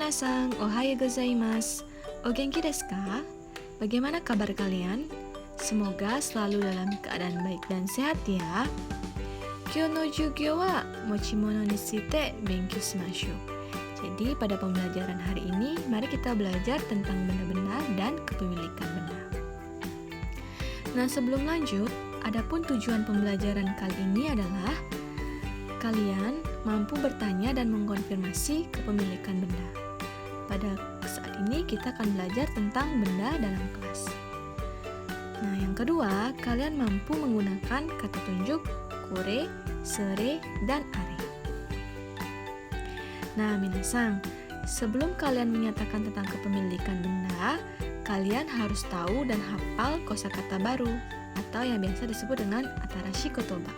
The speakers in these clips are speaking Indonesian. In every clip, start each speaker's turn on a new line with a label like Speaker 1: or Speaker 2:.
Speaker 1: Minasan, ohayo gozaimasu. O genki desu ka? Bagaimana kabar kalian? Semoga selalu dalam keadaan baik dan sehat ya. Kyou no jugyo wa mochimono ni shite benkyou shimashou. Jadi pada pembelajaran hari ini, mari kita belajar tentang benda-benda dan kepemilikan benda. Nah, sebelum lanjut, adapun tujuan pembelajaran kali ini adalah kalian mampu bertanya dan mengkonfirmasi kepemilikan benda. Pada saat ini kita akan belajar tentang benda dalam kelas. Nah, yang kedua, kalian mampu menggunakan kata tunjuk kore, sere, dan are. Nah, minasan, sebelum kalian menyatakan tentang kepemilikan benda, kalian harus tahu dan hafal kosakata baru atau yang biasa disebut dengan atarashi kotoba.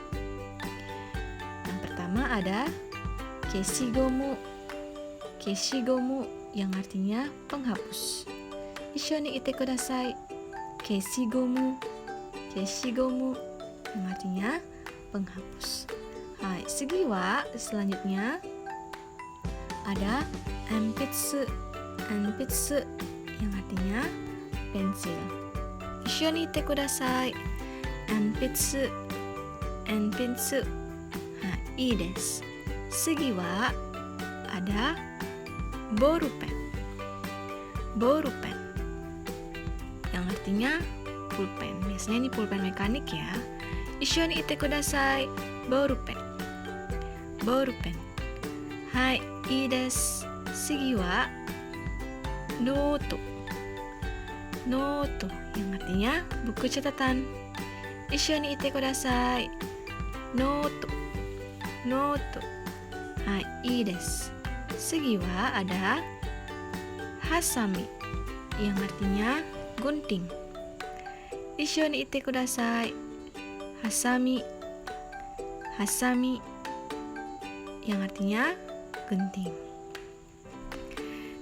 Speaker 1: Ada keshigomu. Keshigomu yang artinya penghapus. Issho ni ite kudasai. Keshigomu. Keshigomu yang artinya penghapus. Hai, segi wa selanjutnya ada enpitsu. Enpitsu yang artinya pensil. Issho ni ite kudasai. Enpitsu. Enpitsu. I desu. Segi wa ada borupen. Borupen yang artinya pulpen. Biasanya ini pulpen mekanik ya. Issho ni ite kudasai. Borupen. Borupen. Hai, i desu. Segi wa noto. Noto yang artinya buku catatan. Issho ni ite kudasai. Noto. Noto. Hai, i desu. Segi wa ada hasami yang artinya gunting. Issho ni ite kudasai. Hasami. Hasami yang artinya gunting.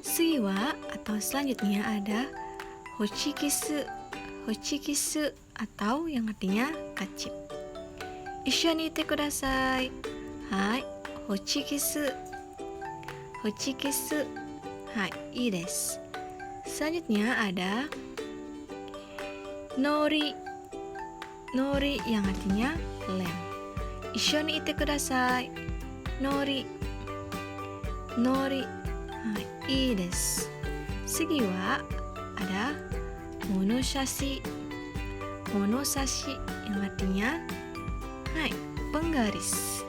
Speaker 1: Segi wa atau selanjutnya ada hochikisu. Hochikisu atau yang artinya kacip. Issho ni ite kudasai. Hai, hochikisu. Hochikisu. Hai, i desu. Selanjutnya ada nori. Nori yang artinya lem. Issho ni ite kudasai. Nori. Nori. Hai, i desu. Segi wa ada monosashi. Monosashi yang artinya hai, penggaris.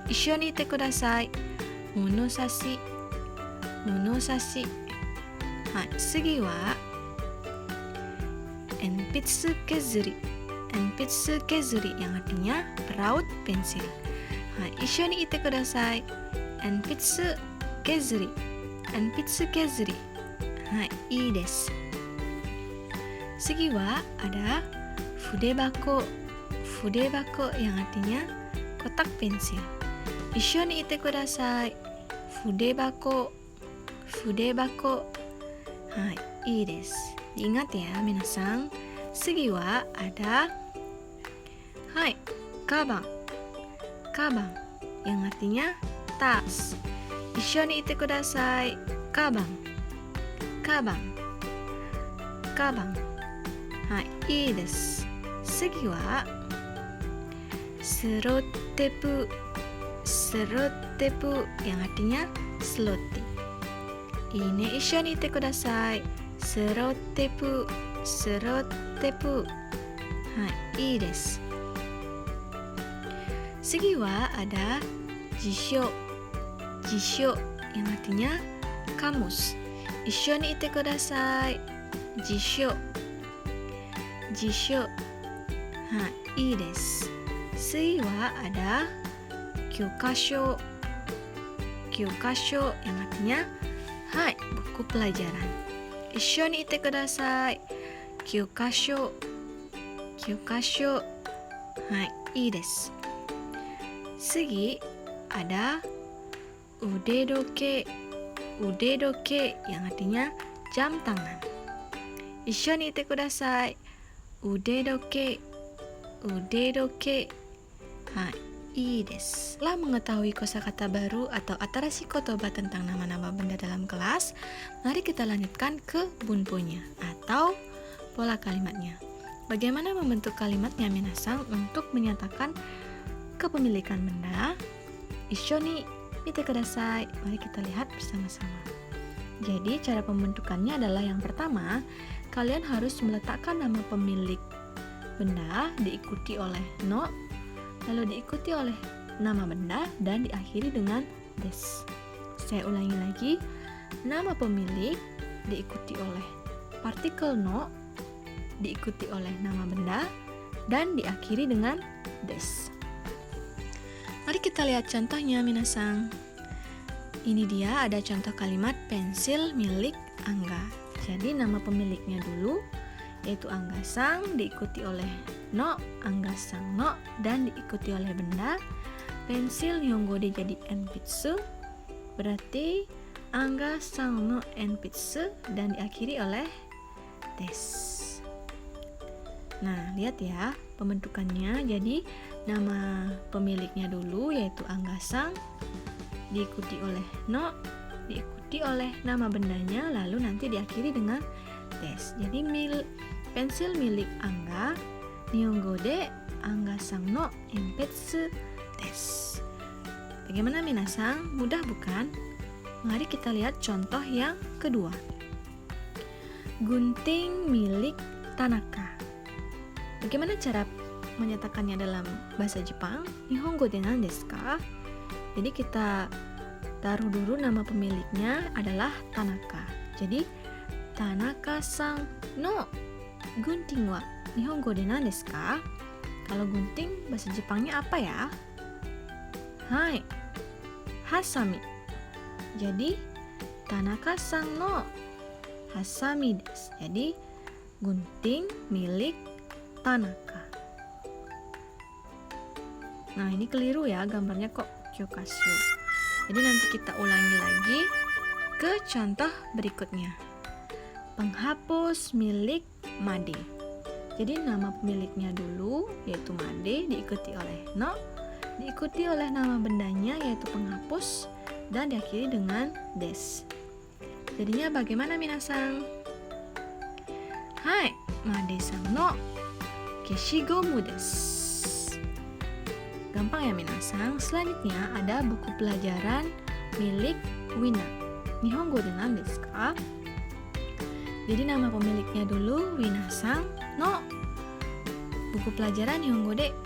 Speaker 1: Issho ni ite kudasai. Monosashi. Monosashi. Hai, segi wa enpitsu kezuri. Enpitsu kezuri yang artinya peraut pensil. Hai, issho ni ite kudasai. Enpitsu kezuri. Enpitsu kezuri. Hai, i desu. Segi wa ada fudebako. Fudebako yang artinya kotak pensil. Issho ni ite kudasai. Fudebako. Fudebako. Hai, i desu. Ingat ya, minasan. Segi wa ada hai, kabang. Kabang yang artinya tas. Issho ni ite kudasai. Kabang. Kabang. Kabang. Hai, i desu. Segi wa serotepu. Serotepu yang artinya seloti. Ini issho ni ite kudasai. Serotepu. Serotepu. Hai, i desu. Segi wa ada jisho. Jisho yang artinya kamus. Issho ni ite kudasai. Jisho. Jisho. Hai, i desu. Segi wa ada kyokasho. Kyokasho yang artinya hai, buku pelajaran. Issho ni ite kudasai. Kyokasho. Kyokasho. Hai, i desu. Segi ada udedoke. Udedoke yang artinya jam tangan. Issho ni ite kudasai. Udedoke. Udedoke. Hai, いいです。Setelah mengetahui kosakata baru atau atarasi kotoba tentang nama-nama benda dalam kelas, mari kita lanjutkan ke bunpunya atau pola kalimatnya. Bagaimana membentuk kalimatnya minasang untuk menyatakan kepemilikan benda? Issho ni mite kudasai. Mari kita lihat bersama-sama. Jadi cara pembentukannya adalah yang pertama, kalian harus meletakkan nama pemilik benda diikuti oleh no, lalu diikuti oleh nama benda dan diakhiri dengan des. Saya ulangi lagi, nama pemilik diikuti oleh partikel no, diikuti oleh nama benda dan diakhiri dengan des. Mari kita lihat contohnya minasang. Ini dia ada contoh kalimat pensil milik Angga. Jadi nama pemiliknya dulu yaitu Angga Sang, diikuti oleh no, Angga Sang no, dan diikuti oleh benda. Pensil Nihongo-de jadi enpitsu, berarti Angga Sang no enpitsu, dan diakhiri oleh des. Nah, lihat ya pembentukannya. Jadi nama pemiliknya dulu yaitu Angga Sang, diikuti oleh no, diikuti oleh nama bendanya, lalu nanti diakhiri dengan des. Jadi pensil milik Angga, Nihongo-de Angga Sang no enpitsu des. Bagaimana minasang? Mudah bukan? Mari kita lihat contoh yang kedua. Gunting milik Tanaka. Bagaimana cara menyatakannya dalam bahasa Jepang? Nihongo de nan desu ka? Jadi kita taruh dulu nama pemiliknya adalah Tanaka. Jadi Tanaka-san no gunting wa Nihongo de nan desu ka? Kalau gunting bahasa Jepangnya apa ya? Hai, hasami. Jadi Tanaka-san no hasami desu. Jadi gunting milik Tanaka. Nah, ini keliru ya gambarnya kok kyokashu. Jadi nanti kita ulangi lagi ke contoh berikutnya. Penghapus milik Made. Jadi nama pemiliknya dulu yaitu Made, diikuti oleh no, diikuti oleh nama bendanya yaitu penghapus, dan diakhiri dengan des. Jadinya bagaimana minasang? Hai, Made-san no keshigomu desu. Gampang ya minasang. Selanjutnya ada buku pelajaran milik Wina. Nihongo de nan desu ka? Jadi nama pemiliknya dulu Wina-san no buku pelajaran Nihongo de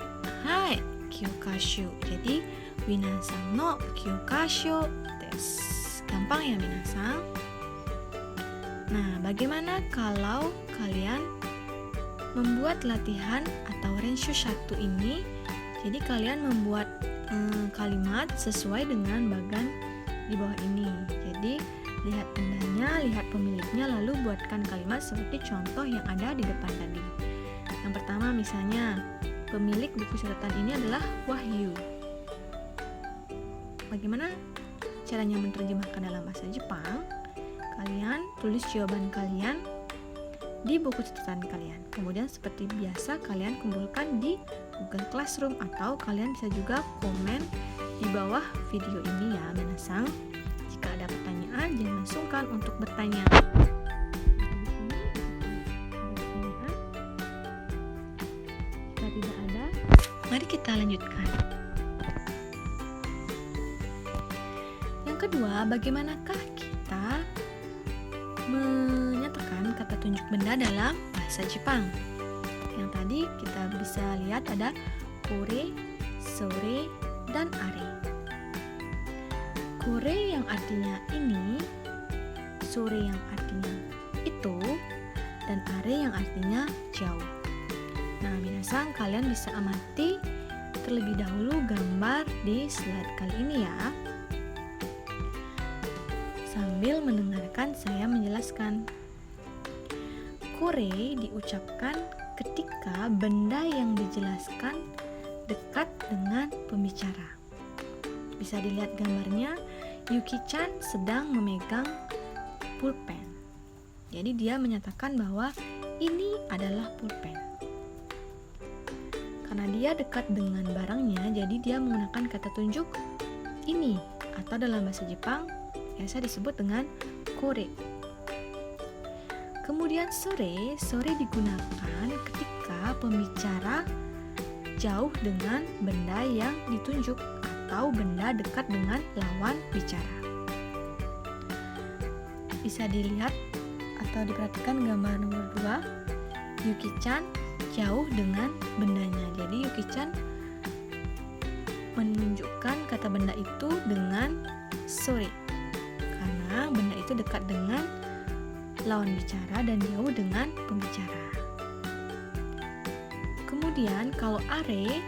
Speaker 1: hai kyokashu. Jadi Wina-san no kyokashu desu. Gampang ya minasang. Nah, bagaimana kalau kalian membuat latihan atau renshu 1 ini? Jadi kalian membuat kalimat sesuai dengan bagan di bawah ini. Jadi lihat bendanya, lihat pemiliknya, lalu buatkan kalimat seperti contoh yang ada di depan tadi. Yang pertama misalnya, pemilik buku catatan ini adalah Wahyu. Bagaimana caranya menerjemahkan dalam bahasa Jepang? Kalian tulis jawaban kalian di buku catatan kalian. Kemudian seperti biasa kalian kumpulkan di Google Classroom, atau kalian bisa juga komen di bawah video ini ya minasang. Jika ada pertanyaan jangan sungkan untuk bertanya. Jika tidak ada, mari kita lanjutkan. Yang kedua, bagaimanakah kita menyatakan kata tunjuk benda dalam bahasa Jepang? Yang tadi kita bisa lihat ada kore, sore, dan are. Kore yang artinya ini, sore yang artinya itu, dan are yang artinya jauh. Nah, minasang kalian bisa amati terlebih dahulu gambar di slide kali ini ya, sambil mendengarkan saya menjelaskan. Kore diucapkan ketika benda yang dijelaskan dekat dengan pembicara. Bisa dilihat gambarnya, Yuki-chan sedang memegang pulpen. Jadi dia menyatakan bahwa ini adalah pulpen. Karena dia dekat dengan barangnya, jadi dia menggunakan kata tunjuk ini, atau dalam bahasa Jepang biasa disebut dengan kore. Kemudian sore digunakan ketika pembicara jauh dengan benda yang ditunjuk atau benda dekat dengan lawan bicara. Bisa dilihat atau diperhatikan gambar nomor 2, Yuki-chan jauh dengan bendanya. Jadi Yuki-chan menunjukkan kata benda itu dengan sore, karena benda itu dekat dengan lawan bicara dan jauh dengan pembicara. Kemudian kalau are,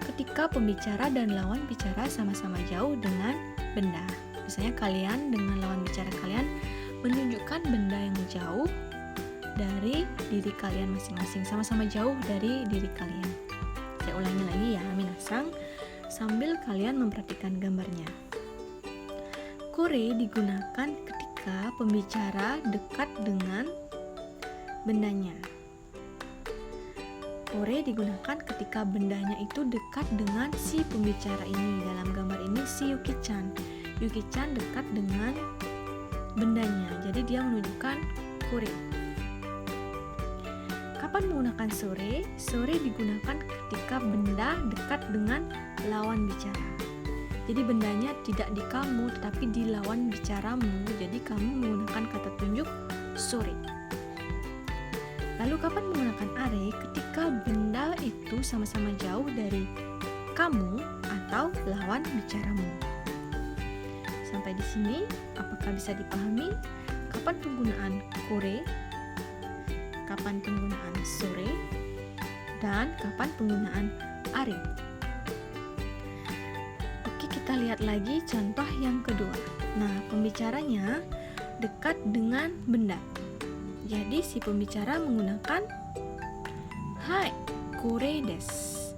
Speaker 1: ketika pembicara dan lawan bicara sama-sama jauh dengan benda. Misalnya kalian dengan lawan bicara kalian menunjukkan benda yang jauh dari diri kalian masing-masing, sama-sama jauh dari diri kalian. Saya ulangi lagi ya, minasang, sambil kalian memperhatikan gambarnya. Kore digunakan ketika pembicara dekat dengan bendanya. Kore digunakan ketika bendanya itu dekat dengan si pembicara ini. Dalam gambar ini si Yuki-chan. Yuki-chan dekat dengan bendanya, jadi dia menunjukkan kore. Kapan menggunakan sore? Sore digunakan ketika benda dekat dengan lawan bicara. Jadi bendanya tidak di kamu, tetapi di lawan bicaramu. Jadi kamu menggunakan kata tunjuk sore. Lalu kapan menggunakan are? Ketika benda itu sama-sama jauh dari kamu atau lawan bicaramu. Sampai di sini, apakah bisa dipahami kapan penggunaan kore, kapan penggunaan sore, dan kapan penggunaan are? Oke, kita lihat lagi contoh yang kedua. Nah, pembicaranya dekat dengan benda. Jadi si pembicara menggunakan hai, kore desu.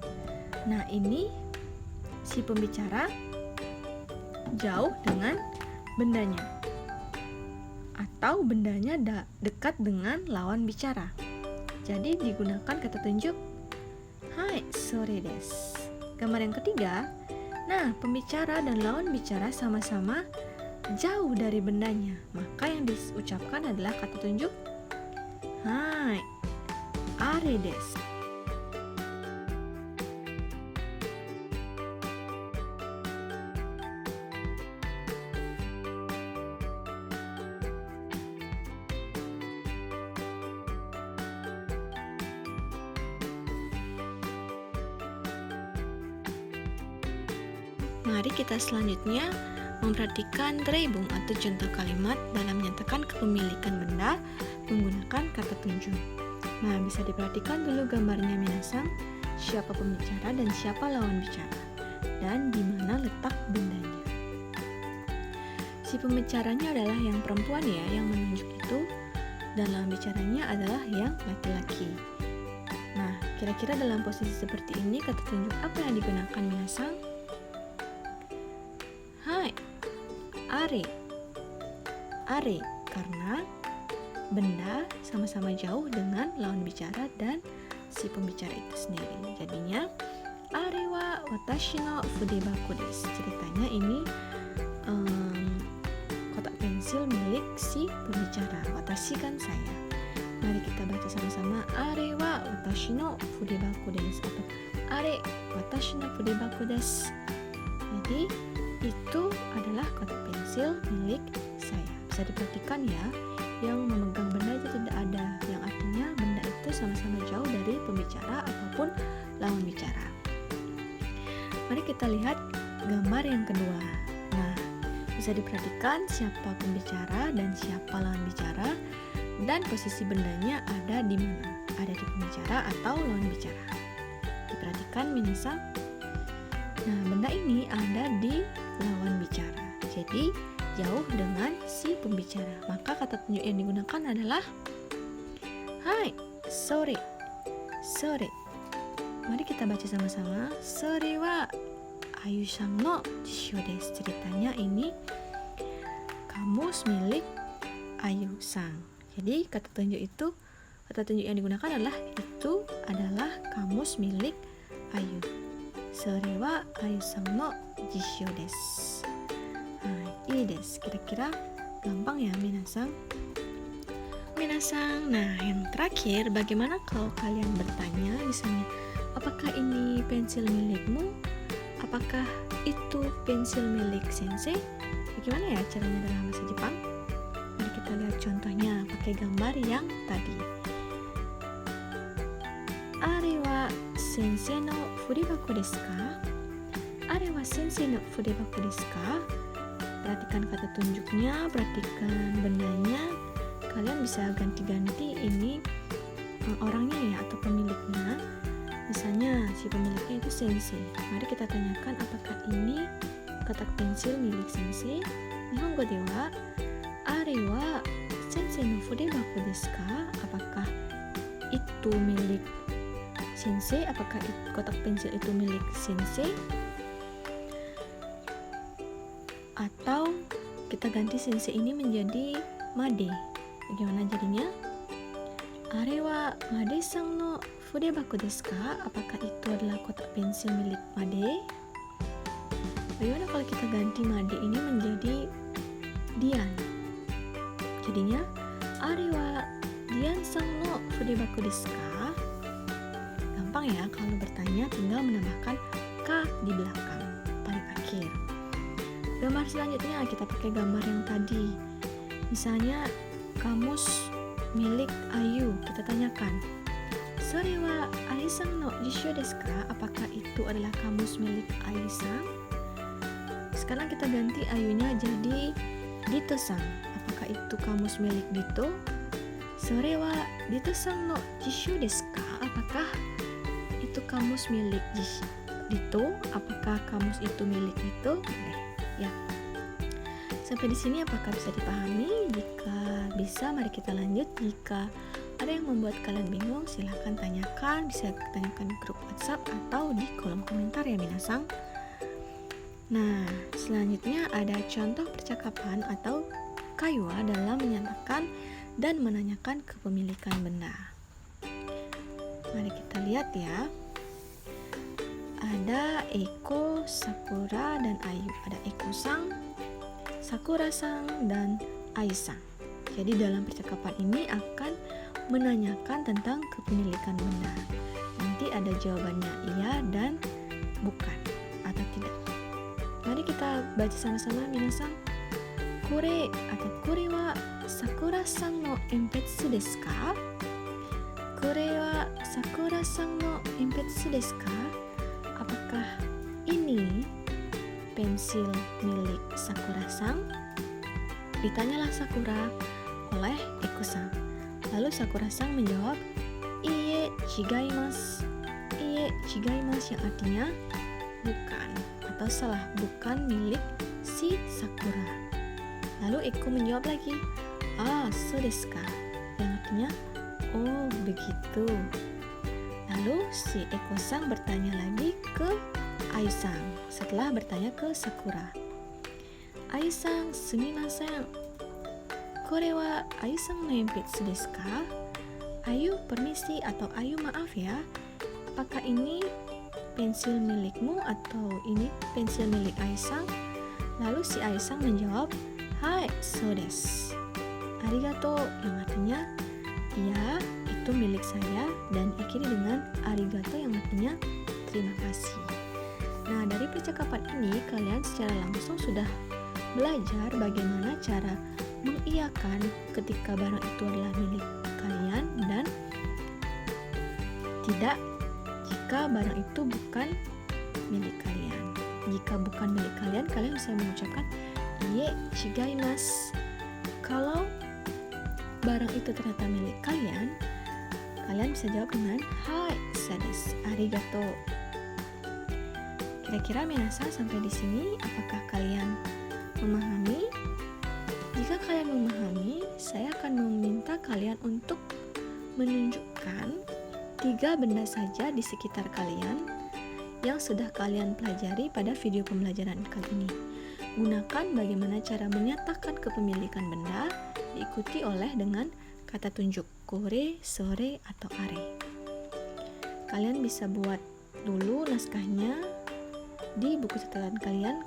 Speaker 1: Nah, ini si pembicara jauh dengan bendanya, atau bendanya dekat dengan lawan bicara. Jadi digunakan kata tunjuk hai, sore desu. Gambar yang ketiga, nah pembicara dan lawan bicara sama-sama jauh dari bendanya, maka yang diucapkan adalah kata tunjuk hai, are desu. Mari kita selanjutnya memperhatikan dreibung atau contoh kalimat dalam menyatakan kepemilikan benda menggunakan kata tunjuk. Nah, bisa diperhatikan dulu gambarnya minasang, siapa pembicara dan siapa lawan bicara, dan di mana letak bendanya. Si pembicaranya adalah yang perempuan ya, yang menunjuk itu, dan lawan bicaranya adalah yang laki-laki. Nah, kira-kira dalam posisi seperti ini kata tunjuk apa yang digunakan minasang? Hai, are. Are, karena benda sama-sama jauh dengan lawan bicara dan si pembicara itu sendiri. Jadinya are wa watashi no fudebaku desu. Ceritanya ini kotak pensil milik si pembicara. Watashi kan saya. Mari kita baca sama-sama. Are wa watashi no fudebaku desu atau are watashi no fudebaku desu. Jadi itu adalah kotak pensil milik saya. Bisa diperhatikan ya, yang memegang benda itu tidak ada, yang artinya benda itu sama-sama jauh dari pembicara ataupun lawan bicara. Mari kita lihat gambar yang kedua. Nah, bisa diperhatikan siapa pembicara dan siapa lawan bicara, dan posisi bendanya ada di mana? Ada di pembicara atau lawan bicara. Diperhatikan minasang. Nah, benda ini ada di lawan bicara. Jadi jauh dengan si pembicara. Maka kata tunjuk yang digunakan adalah hai, sore. Sore. Mari kita baca sama-sama. Sore wa Ayu-san no jishyo desu. Ceritanya ini kamus milik Ayu-san. Jadi kata tunjuk yang digunakan adalah itu adalah kamus milik sore wa Ayu-san no jishyo desu. Ii desu. Kira-kira gampang ya minasang? Minasang, nah yang terakhir, bagaimana kalau kalian bertanya misalnya, apakah ini pensil milikmu? Apakah itu pensil milik sensei? Bagaimana ya caranya dalam bahasa Jepang? Mari kita lihat contohnya pakai gambar yang tadi. Are wa sensei no furibako desu ka? Are wa sensei no furibako desu ka? Perhatikan kata tunjuknya, perhatikan bendanya. Kalian bisa ganti-ganti ini orangnya ya atau pemiliknya. Misalnya si pemiliknya itu sensei. Mari kita tanyakan apakah ini kotak pensil milik sensei. Nihongo de wa are wa sensei no furibako desu ka? Apakah itu milik sensei? Apakah kotak pensil itu milik sensei? Atau kita ganti sensei ini menjadi Made. Bagaimana jadinya? Are wa Made-san no furibako desu ka? Apakah itu adalah kotak pensil milik Made? Bagaimana kalau kita ganti Made ini menjadi Dian? Jadinya are wa Dian-san no furibako desu ka? Gampang ya, kalau bertanya tinggal menambahkan ka di belakang paling akhir. Gambar selanjutnya kita pakai gambar yang tadi. Misalnya kamus milik Ayu, kita tanyakan, "Sore wa Ayu-san no jishyo desu ka?" Apakah itu adalah kamus milik Ayu-san? Sekarang kita ganti Ayunya jadi Dito-san. Apakah itu kamus milik Dito? "Sore wa Dito-san no jishyo desu ka?" Apakah itu kamus milik Dito? Apakah kamus itu milik Dito? Ya. Sampai di sini apakah bisa dipahami? Jika bisa, mari kita lanjut. Jika ada yang membuat kalian bingung, silahkan tanyakan. Bisa tanyakan di grup WhatsApp atau di kolom komentar ya minasang. Nah, selanjutnya ada contoh percakapan atau kaiwa dalam menyatakan dan menanyakan kepemilikan benda. Mari kita lihat ya. Ada Eko, Sakura, dan Ayu. Ada Eko-sang, Sakura-sang, dan Ayu-sang. Jadi dalam percakapan ini akan menanyakan tentang kepemilikan benda. Nanti ada jawabannya iya dan bukan atau tidak. Mari kita baca sama-sama minasang. Kore atau kore wa Sakura-sang no enpetsu desu ka? Kore wa Sakura-sang no enpetsu desu ka? Apakah ini pensil milik Sakura-sang? Ditanyalah Sakura oleh Eko-san. Lalu Sakura-sang menjawab, "Iie chigaimasu." "Iie chigaimasu" yang artinya bukan atau salah, bukan milik si Sakura. Lalu Eko menjawab lagi, "So desu ka?" Yang artinya, "Oh, begitu." Lalu si Eko-san bertanya lagi ke Ayu-san setelah bertanya ke Sakura. "Ayu-san, sumimasen. Kore wa Ayu-san no enpetsu desu ka?" Ayu, permisi atau Ayu, maaf ya. Apakah ini pensil milikmu atau ini pensil milik Ayu-san? Lalu si Ayu-san menjawab, "Hai, so desu." "Arigato" yang artinya iya, itu milik saya, dan akhiri dengan arigato yang artinya terima kasih. Nah, dari percakapan ini kalian secara langsung sudah belajar bagaimana cara mengiyakan ketika barang itu adalah milik kalian dan tidak jika barang itu bukan milik kalian. Jika bukan milik kalian, kalian bisa mengucapkan "Iie chigaimasu." Kalau barang itu ternyata milik kalian, kalian bisa jawab dengan "Hai, so desu. Arigato." Kira-kira minasang sampai di sini apakah kalian memahami? Jika kalian memahami, saya akan meminta kalian untuk menunjukkan 3 benda saja di sekitar kalian yang sudah kalian pelajari pada video pembelajaran kali ini. Gunakan bagaimana cara menyatakan kepemilikan benda, diikuti oleh dengan kata tunjuk kore, sore, atau are. Kalian bisa buat dulu naskahnya di buku catatan kalian.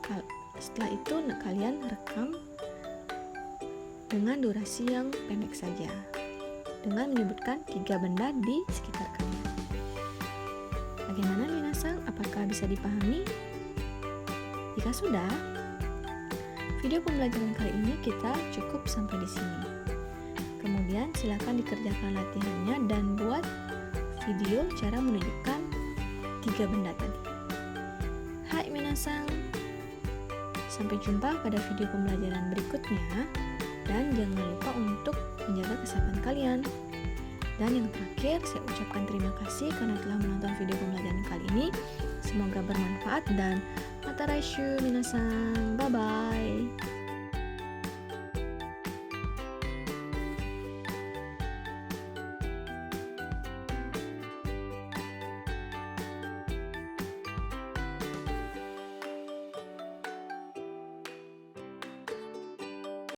Speaker 1: Setelah itu kalian rekam dengan durasi yang pendek saja, dengan menyebutkan 3 benda di sekitar kalian. Bagaimana minasang? Apakah bisa dipahami? Jika sudah, video pembelajaran kali ini kita cukup sampai di sini. Kemudian silakan dikerjakan latihannya dan buat video cara menunjukkan 3 benda tadi. Hai minasang, sampai jumpa pada video pembelajaran berikutnya, dan jangan lupa untuk menjaga kesehatan kalian. Dan yang terakhir, saya ucapkan terima kasih karena telah menonton video pembelajaran kali ini. Semoga bermanfaat dan mata raishu minasang. Bye bye.